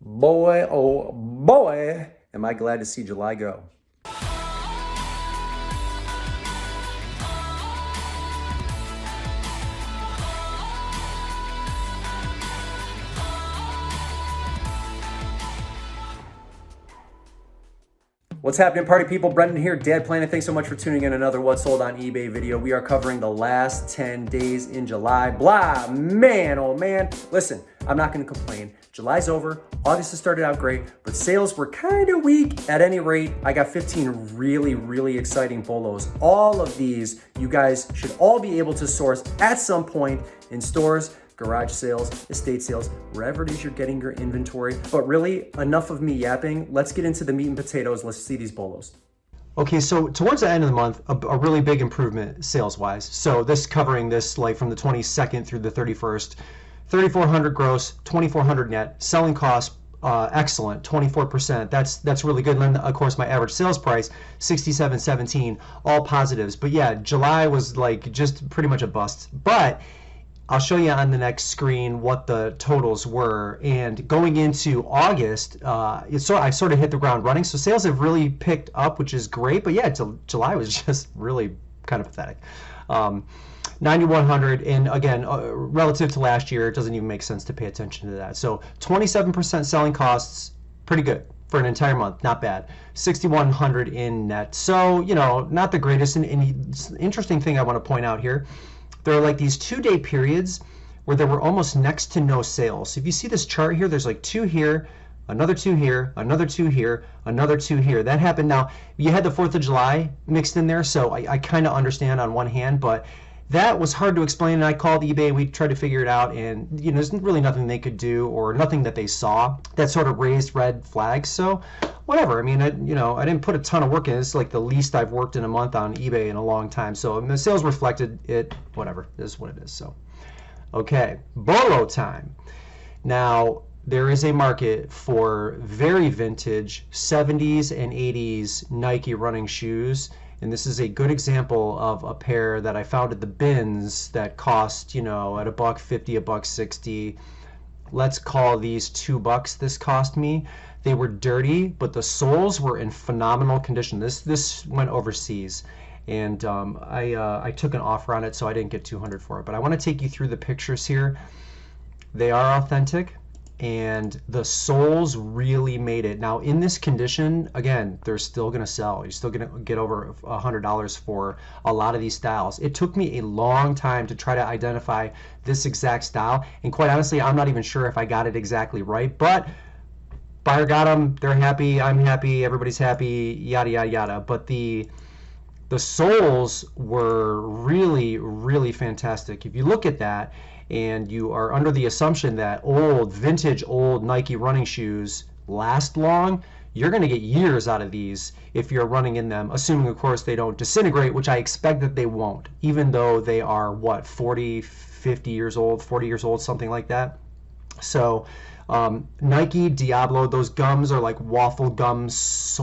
Boy, oh boy, am I glad to see July go. What's happening, party people? Brendan here, Dad Planet. Thanks so much for tuning in another What Sold on eBay video. We are covering the last 10 days in July. Blah, man, oh man. Listen, I'm not gonna complain. July's over, August has started out great, but sales were kind of weak. At any rate, I got 15 really exciting BOLOs. All of these, you guys should all be able to source at some point in stores, garage sales, estate sales, wherever it is you're getting your inventory. But really, enough of me yapping. Let's get into the meat and potatoes. Let's see these BOLOs. Okay, so towards the end of the month, a really big improvement sales-wise. So this covering this like from the 22nd through the 31st, 3,400 gross, 2,400 net, selling cost excellent, 24%. That's really good. And then of course my average sales price, 67.17, all positives. But yeah, July was like just pretty much a bust. But I'll show you on the next screen what the totals were. And going into August, I sort of hit the ground running. So sales have really picked up, which is great. But yeah, July was just really kind of pathetic. 9,100, and again, relative to last year, it doesn't even make sense to pay attention to that. So 27% selling costs, pretty good for an entire month, not bad. 6,100 in net. So, you know, not the greatest. And interesting thing I want to point out here, there are like these 2-day periods where there were almost next to no sales. So if you see this chart here, there's like 2 here, another 2 here, another 2 here, another 2 here. That happened. Now, you had the 4th of July mixed in there, so I kind of understand on one hand, but that was hard to explain, and I called eBay. We tried to figure it out, and you know, there's really nothing they could do or nothing that they saw that sort of raised red flags. So whatever. I mean, I didn't put a ton of work in. It's like the least I've worked in a month on eBay in a long time. So the sales reflected it. Whatever, it is what it is. So okay, BOLO time. Now there is a market for very vintage 70s and 80s Nike running shoes. And this is a good example of a pair that I found at the bins that cost, you know, at $1.50, $1.60. Let's call these $2 this cost me. They were dirty, but the soles were in phenomenal condition. This went overseas, and I took an offer on it, so I didn't get $200 for it. But I want to take you through the pictures here. They are authentic, and the soles really made it. Now in this condition, again, they're still going to sell. You're still going to get over $100 for a lot of these styles. It took me a long time to try to identify this exact style, and quite honestly, I'm not even sure if I got it exactly right, but buyer got them, they're happy, I'm happy, everybody's happy, yada yada yada. But the soles were really fantastic. If you look at that, and you are under the assumption that vintage old Nike running shoes last long, you're going to get years out of these if you're running in them, assuming of course they don't disintegrate, which I expect that they won't, even though they are what, 40, 50 years old, 40 years old, something like that. So Nike Diablo, those gums are like waffle gums,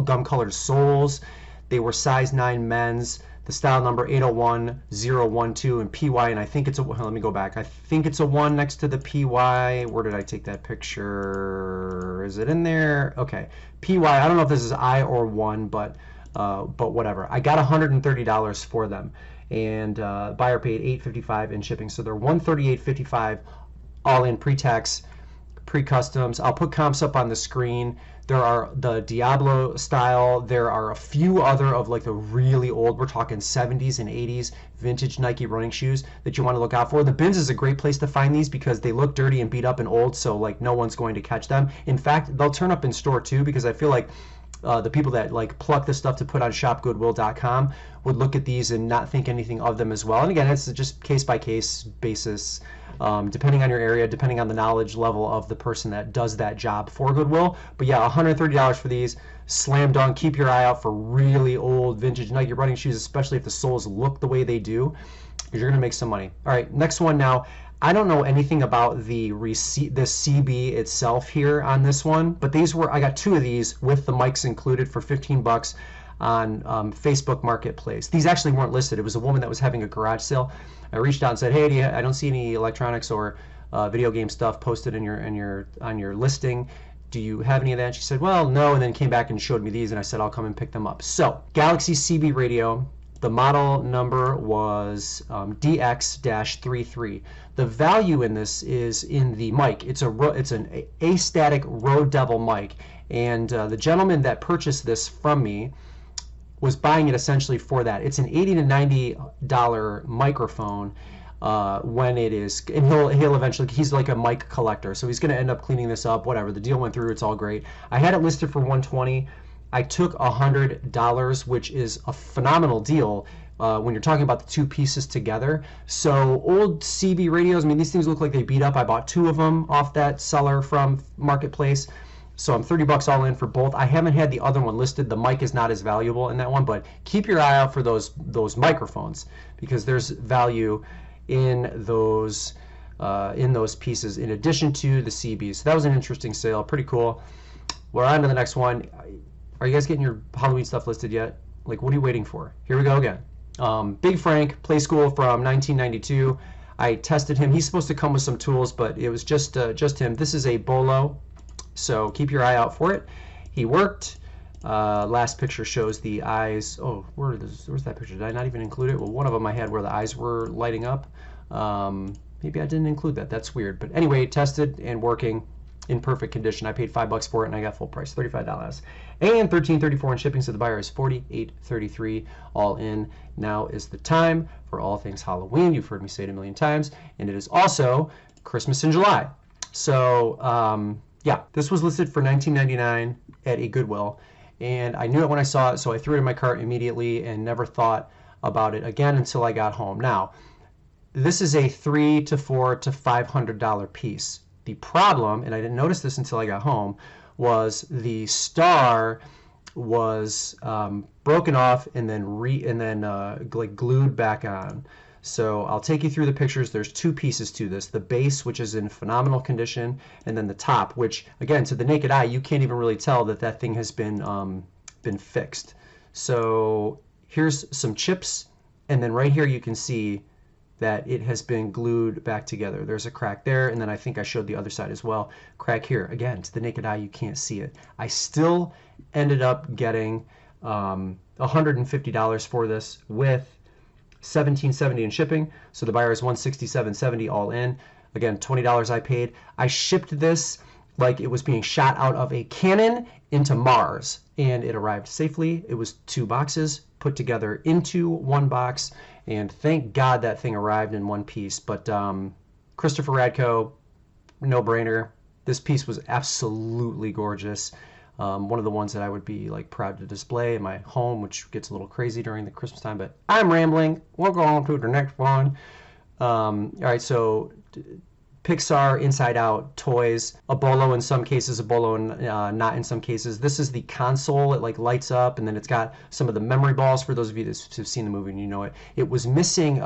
gum colored soles. They were size 9 men's. The style number 801012 and PY, and I think it's a, let me go back. I think it's a 1 next to the PY. Where did I take that picture? Is it in there? Okay, PY. I don't know if this is I or 1, but whatever. I got $130 for them, and buyer paid $855 in shipping, so they're $138.55 all in pre-tax, pre-customs. I'll put comps up on the screen. There are the Diablo style. There are a few other of like the really old, we're talking 70s and 80s vintage Nike running shoes that you want to look out for. The bins is a great place to find these because they look dirty and beat up and old, so like no one's going to catch them. In fact, they'll turn up in store too, because I feel like the people that like pluck this stuff to put on shopgoodwill.com would look at these and not think anything of them as well. And again, it's just case by case basis, depending on your area, depending on the knowledge level of the person that does that job for Goodwill. But yeah, $130 for these, slam dunk. Keep your eye out for really old vintage Nike running shoes, especially if the soles look the way they do, because you're gonna make some money. All right, next one now. I don't know anything about the CB itself here on this one, but I got 2 of these with the mics included for $15 on Facebook Marketplace. These actually weren't listed. It was a woman that was having a garage sale. I reached out and said, hey, I don't see any electronics or video game stuff posted in on your listing. Do you have any of that? And she said, well, no, and then came back and showed me these, and I said, I'll come and pick them up. So, Galaxy CB radio, the model number was DX-33. The value in this is in the mic. It's an astatic Rode Devil mic, and the gentleman that purchased this from me was buying it essentially for that. It's an $80 to $90 microphone. When it is, and he'll eventually, he's like a mic collector, so he's going to end up cleaning this up, whatever. The deal went through, it's all great. I had it listed for $120. I took $100, which is a phenomenal deal when you're talking about the two pieces together. So old CB radios, I mean, these things look like they beat up. I bought 2 of them off that seller from Marketplace. So I'm $30 all in for both. I haven't had the other one listed. The mic is not as valuable in that one, but keep your eye out for those microphones, because there's value in those pieces in addition to the CBs. So that was an interesting sale, pretty cool. We're on to the next one. Are you guys getting your Halloween stuff listed yet? Like, what are you waiting for? Here we go again. Big Frank Playschool from 1992. I tested him. He's supposed to come with some tools, but it was just him. This is a BOLO, so keep your eye out for it. He worked. Last picture shows the eyes. Oh, where's that picture? Did I not even include it? Well, one of them I had where the eyes were lighting up. Maybe I didn't include that. That's weird. But anyway, tested and working in perfect condition. I paid $5 for it, and I got full price, $35, and $13.34 in shipping. So the buyer is $48.33 all in. Now is the time for all things Halloween. You've heard me say it a million times, and it is also Christmas in July. So yeah, this was listed for $19.99 at a Goodwill. And I knew it when I saw it, so I threw it in my cart immediately and never thought about it again until I got home. Now, this is a $300 to $400 to $500 piece. The problem, and I didn't notice this until I got home, was the star was broken off and then like glued back on. So I'll take you through the pictures. There's 2 pieces to this. The base, which is in phenomenal condition, and then the top, which, again, to the naked eye, you can't even really tell that thing has been fixed. So here's some chips, and then right here you can see that it has been glued back together. There's a crack there, and then I think I showed the other side as well. Crack here. Again, to the naked eye, you can't see it. I still ended up getting $150 for this with $17.70 in shipping, so the buyer is $167.70 all in. Again, $20 I paid. I shipped this like it was being shot out of a cannon into Mars, and it arrived safely. It was 2 boxes put together into 1 box, and thank God that thing arrived in one piece. But Christopher Radko, no brainer. This piece was absolutely gorgeous. One of the ones that I would be like proud to display in my home, which gets a little crazy during the Christmas time, but I'm rambling. We'll go on to the next one. All right, so Pixar Inside Out toys, a BOLO in some cases, a BOLO not in some cases. This is the console. It like lights up, and then it's got some of the memory balls for those of you that have seen the movie and you know it. It was missing,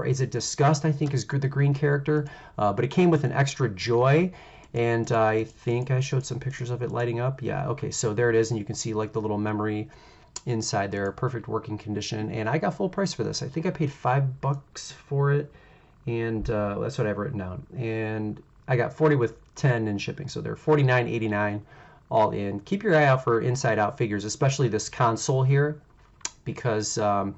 is it Disgust, I think is the green character, but it came with an extra Joy. And I think I showed some pictures of it lighting up. Yeah, okay, so there it is, and you can see like the little memory inside there, perfect working condition. And I got full price for this. I think I paid $5 for it, and that's what I've written down. And I got 40 with 10 in shipping, so they're $49.89 all in. Keep your eye out for Inside Out figures, especially this console here, because yeah,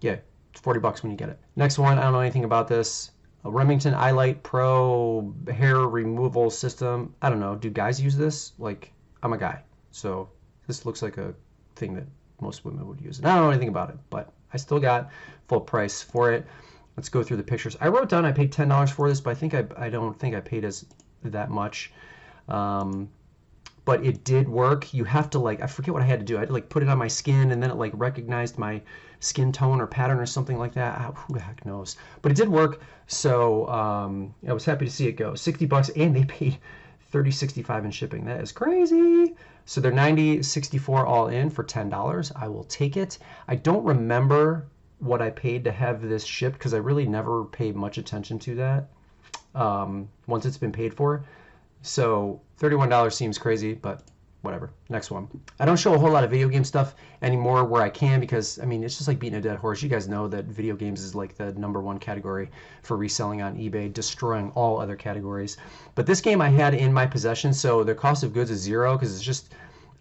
it's $40 when you get it. Next one, I don't know anything about this. A Remington iLight Pro hair removal system. I don't know. Do guys use this? Like, I'm a guy, so this looks like a thing that most women would use. And I don't know anything about it, but I still got full price for it. Let's go through the pictures. I wrote down I paid $10 for this, but I don't think I paid that much. But it did work. You have to like, I forget what I had to do. I had to like put it on my skin, and then it like recognized my skin tone or pattern or something like that. Who the heck knows? But it did work. So I was happy to see it go. $60, and they paid $30.65 in shipping. That is crazy. So they're $90.64 all in for $10. I will take it. I don't remember what I paid to have this shipped, because I really never paid much attention to that once it's been paid for. So $31 seems crazy, but whatever. Next one. I don't show a whole lot of video game stuff anymore where I can because, I mean, it's just like beating a dead horse. You guys know that video games is like the #1 category for reselling on eBay, destroying all other categories. But this game I had in my possession, so the cost of goods is 0 because it's just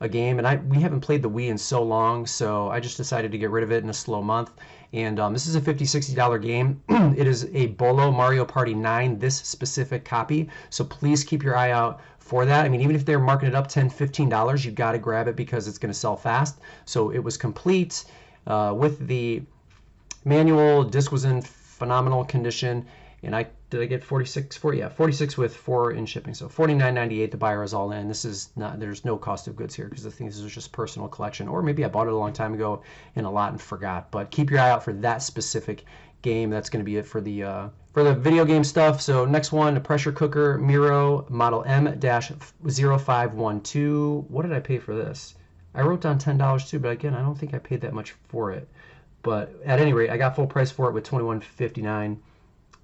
a game, and we haven't played the Wii in so long, so I just decided to get rid of it in a slow month. And this is a $50, $60 game. It is a BOLO Mario Party 9, this specific copy, so please keep your eye out for that. I mean, even if they're marking it up $10, $15, you've got to grab it because it's going to sell fast. So it was complete with the manual. Disc was in phenomenal condition, and did I get 46 for? Yeah, 46 with 4 in shipping. So $49.98. The buyer is all in. This is not. There's no cost of goods here because I think this is just personal collection, or maybe I bought it a long time ago in a lot and forgot. But keep your eye out for that specific game. That's going to be it for the video game stuff. So next one, a pressure cooker Miro model M-0512. What did I pay for this? I wrote down $10 too, but again, I don't think I paid that much for it. But at any rate, I got full price for it with $21.59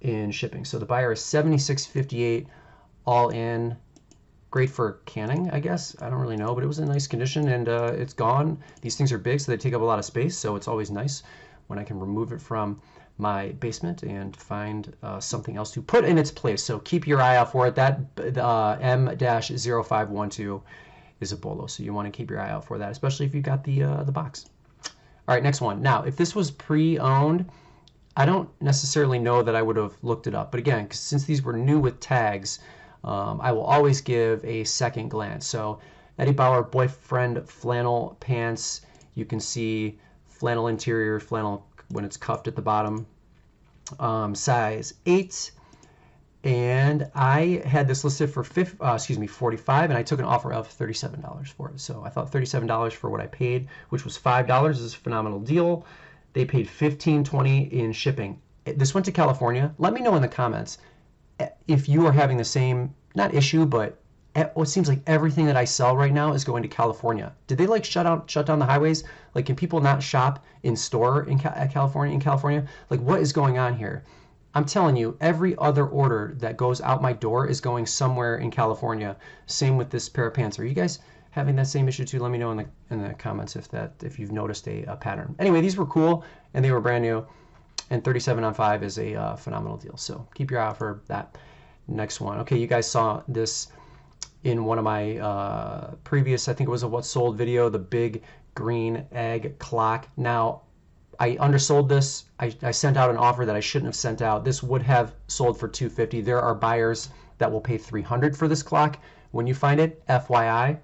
in shipping. So the buyer is $76.58 all in. Great for canning, I guess. I don't really know, but it was in nice condition, and it's gone. These things are big, so they take up a lot of space, so it's always nice when I can remove it from my basement and find something else to put in its place. So keep your eye out for it. That M-0512 is a BOLO, so you want to keep your eye out for that, especially if you got the box. All right, next one. Now, if this was pre-owned, I don't necessarily know that I would have looked it up. But again, since these were new with tags, I will always give a second glance. So Eddie Bauer Boyfriend Flannel Pants. You can see flannel interior, flannel when it's cuffed at the bottom. Size 8. And I had this listed for $45, and I took an offer of $37 for it. So I thought $37 for what I paid, which was $5, is a phenomenal deal. They paid $15.20 in shipping. This went to California. Let me know in the comments if you are having the same, not issue, but it seems like everything that I sell right now is going to California. Did they like shut down the highways? Like, can people not shop in store in California? Like, what is going on here? I'm telling you, every other order that goes out my door is going somewhere in California. Same with this pair of pants. Are you guys having that same issue too? Let me know in the comments if you've noticed a pattern. Anyway, these were cool and they were brand new, and 37 on 5 is a phenomenal deal. So keep your eye out for that. Next one. Okay, you guys saw this in one of my previous, I think it was a what sold video, the big green egg clock. Now, I undersold this. I sent out an offer that I shouldn't have sent out. This would have sold for $250. There are buyers that will pay $300 for this clock when you find it, FYI.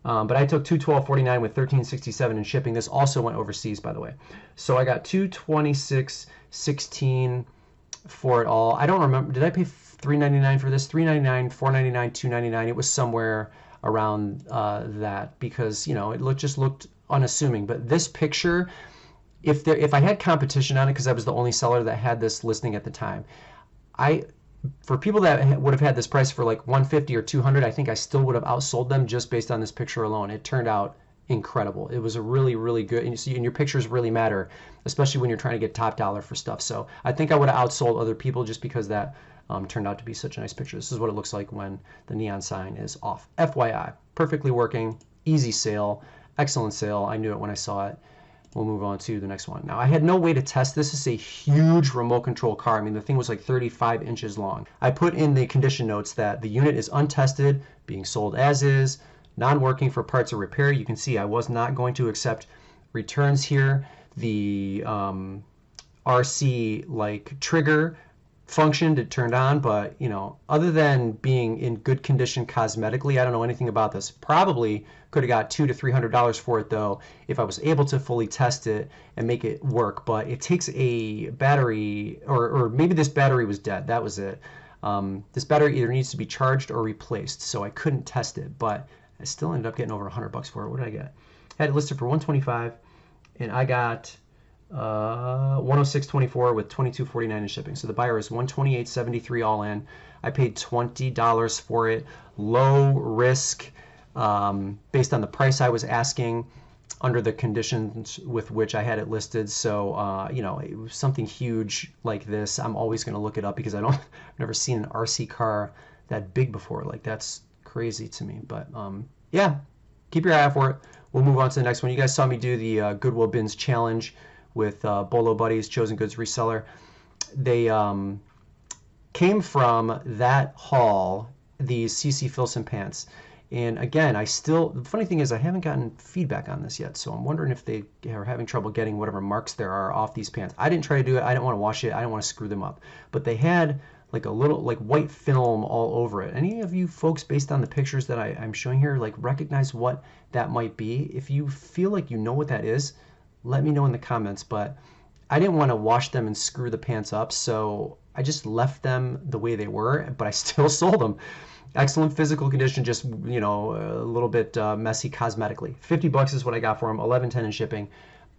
But I took $212.49 with $13.67 in shipping. This also went overseas, by the way. So I got $226.16 for it all. I don't remember. Did I pay $3.99 for this? $3.99, $4.99, $2.99. It was somewhere around that because, you know, it just looked unassuming. But this picture, if I had competition on it, because I was the only seller that had this listing at the time, for people that would have had this price for like $150 or $200, I think I still would have outsold them just based on this picture alone. It turned out incredible. It was a really, really good, and your pictures really matter, especially when you're trying to get top dollar for stuff. So I think I would have outsold other people just because that turned out to be such a nice picture. This is what it looks like when the neon sign is off. FYI, perfectly working, easy sale, excellent sale. I knew it when I saw it. We'll move on to the next one. Now, I had no way to test this. This is a huge remote control car. I mean, the thing was like 35 inches long. I put in the condition notes that the unit is untested, being sold as is, non-working for parts or repair. You can see I was not going to accept returns here. The RC like trigger functioned, it turned on, but you know, other than being in good condition cosmetically, I don't know anything about this. Probably could have got $200 to $300 for it though if I was able to fully test it and make it work. But it takes a battery, or maybe this battery was dead. That was it. This battery either needs to be charged or replaced, so I couldn't test it. But I still ended up getting over $100 for it. What did I get? I had it listed for $125, and I got $106.24 with $22.49 in shipping. So the buyer is $128.73 all in. I paid $20 for it. Low risk, based on the price I was asking under the conditions with which I had it listed. So you know, it was something huge like this, I'm always going to look it up because I've never seen an RC car that big before. Like, that's crazy to me. But yeah, keep your eye out for it. We'll move on to the next one. You guys saw me do the Goodwill Bins Challenge with BOLO Buddies, Chosen Goods Reseller. They came from that haul, these CC Filson pants. And again, the funny thing is I haven't gotten feedback on this yet, so I'm wondering if they are having trouble getting whatever marks there are off these pants. I didn't try to do it. I didn't want to wash it. I didn't want to screw them up. But they had like a little like white film all over it. Any of you folks, based on the pictures that I'm showing here, like recognize what that might be? If you feel like you know what that is, let me know in the comments. But I didn't want to wash them and screw the pants up, so I just left them the way they were, but I still sold them. Excellent physical condition, just, you know, a little bit messy cosmetically. $50 is what I got for them, $11.10 in shipping.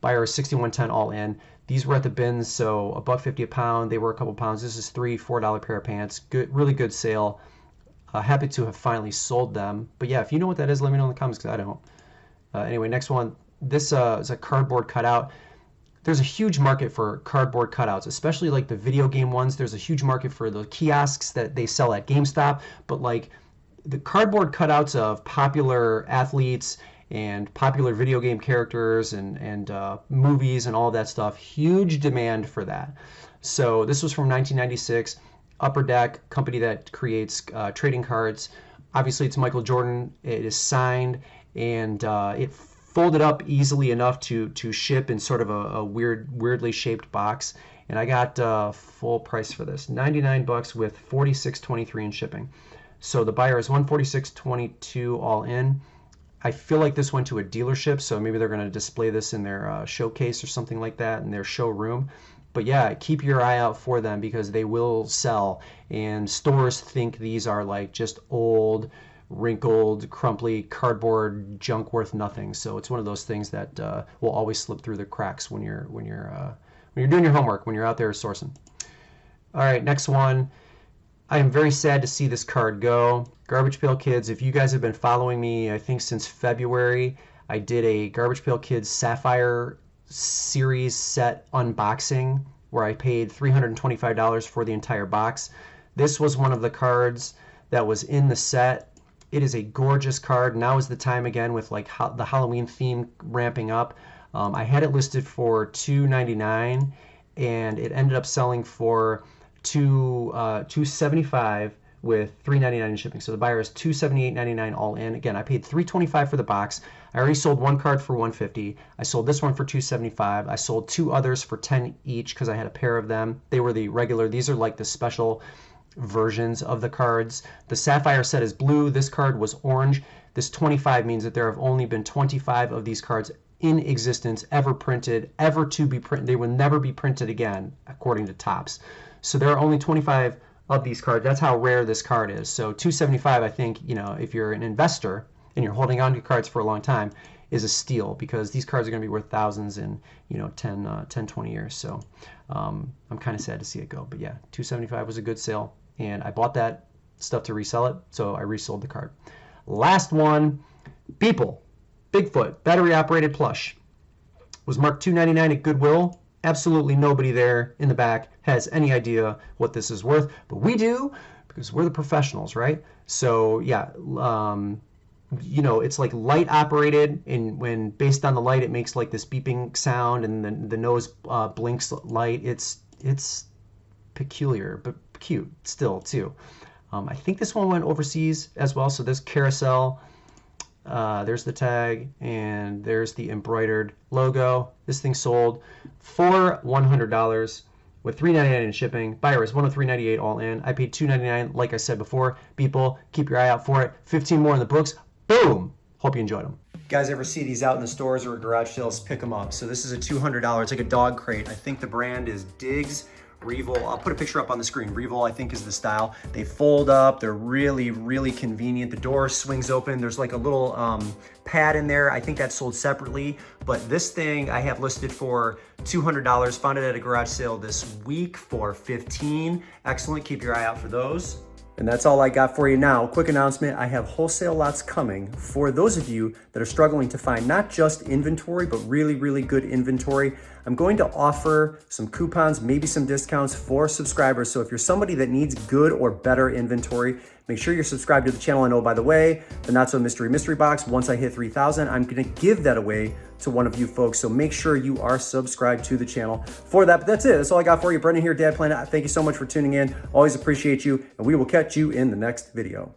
Buyer is $61.10 all in. These were at the bins, so $1.50 a pound. They were a couple pounds. This is $4 pair of pants. Good, really good sale. Happy to have finally sold them. But yeah, if you know what that is, let me know in the comments, because I don't. Anyway, next one. This is a cardboard cutout. There's a huge market for cardboard cutouts, especially like the video game ones. There's a huge market for the kiosks that they sell at GameStop, but like the cardboard cutouts of popular athletes and popular video game characters and movies and all that stuff, huge demand for that. So this was from 1996, Upper Deck, company that creates trading cards. Obviously it's Michael Jordan. It is signed, and it folded up easily enough to ship in sort of a weirdly shaped box. And I got full price for this, $99 with $46.23 in shipping. So the buyer is $146.22 all in. I feel like this went to a dealership, so maybe they're going to display this in their showcase or something like that in their showroom. But yeah, keep your eye out for them because they will sell. And stores think these are like just old, wrinkled, crumply cardboard junk worth nothing. So it's one of those things that will always slip through the cracks when you're doing your homework, when you're out there sourcing. All right, next one. I am very sad to see this card go. Garbage Pail Kids, if you guys have been following me, I think since February, I did a Garbage Pail Kids Sapphire series set unboxing where I paid $325 for the entire box. This was one of the cards that was in the set. It is a gorgeous card. Now is the time again with like the Halloween theme ramping up. I had it listed for $299 and it ended up selling for $275 with $399 in shipping. So the buyer is $278.99 all in. Again, I paid $325 for the box. I already sold one card for $150. I sold this one for $275. I sold two others for $10 each because I had a pair of them. They were the regular. These are like the special versions of the cards. The Sapphire set is blue. This card was orange. This 25 means that there have only been 25 of these cards in existence, ever printed, ever to be printed. They will never be printed again, according to Topps. So there are only 25 of these cards. That's how rare this card is. So $275, I think, you know, if you're an investor and you're holding on to cards for a long time, is a steal because these cards are going to be worth thousands in, you know, 10, 20 years. So I'm kind of sad to see it go. But yeah, $275 was a good sale. And I bought that stuff to resell it, so I resold the card. Last one, People, Bigfoot, battery-operated plush. Was marked $299 at Goodwill. Absolutely nobody there in the back has any idea what this is worth, but we do because we're the professionals, right? So yeah, you know, it's like light operated, and when based on the light, it makes like this beeping sound, and then the nose blinks light. It's peculiar, but cute still too. I think this one went overseas as well. So this carousel, there's the tag, and there's the embroidered logo. This thing sold for $100 with $399 in shipping. Buyer is $103.98 all in. I paid $299, like I said before. People, keep your eye out for it. 15 more in the books. Boom! Hope you enjoyed them. Guys ever see these out in the stores or at garage sales? Pick them up. So this is a $200. It's like a dog crate. I think the brand is Diggs. Revol, I'll put a picture up on the screen. Revol, I think, is the style. They fold up. They're really, really convenient. The door swings open. There's like a little pad in there. I think that's sold separately. But this thing I have listed for $200. Found it at a garage sale this week for $15. Excellent. Keep your eye out for those. And that's all I got for you now. Quick announcement, I have wholesale lots coming for those of you that are struggling to find not just inventory, but really, really good inventory. I'm going to offer some coupons, maybe some discounts for subscribers. So if you're somebody that needs good or better inventory, make sure you're subscribed to the channel. I know, by the way, the Not So Mystery box, once I hit 3,000, I'm gonna give that away to one of you folks. So make sure you are subscribed to the channel for that. But that's it. That's all I got for you. Brendan here, Dad Planet. Thank you so much for tuning in. Always appreciate you. And we will catch you in the next video.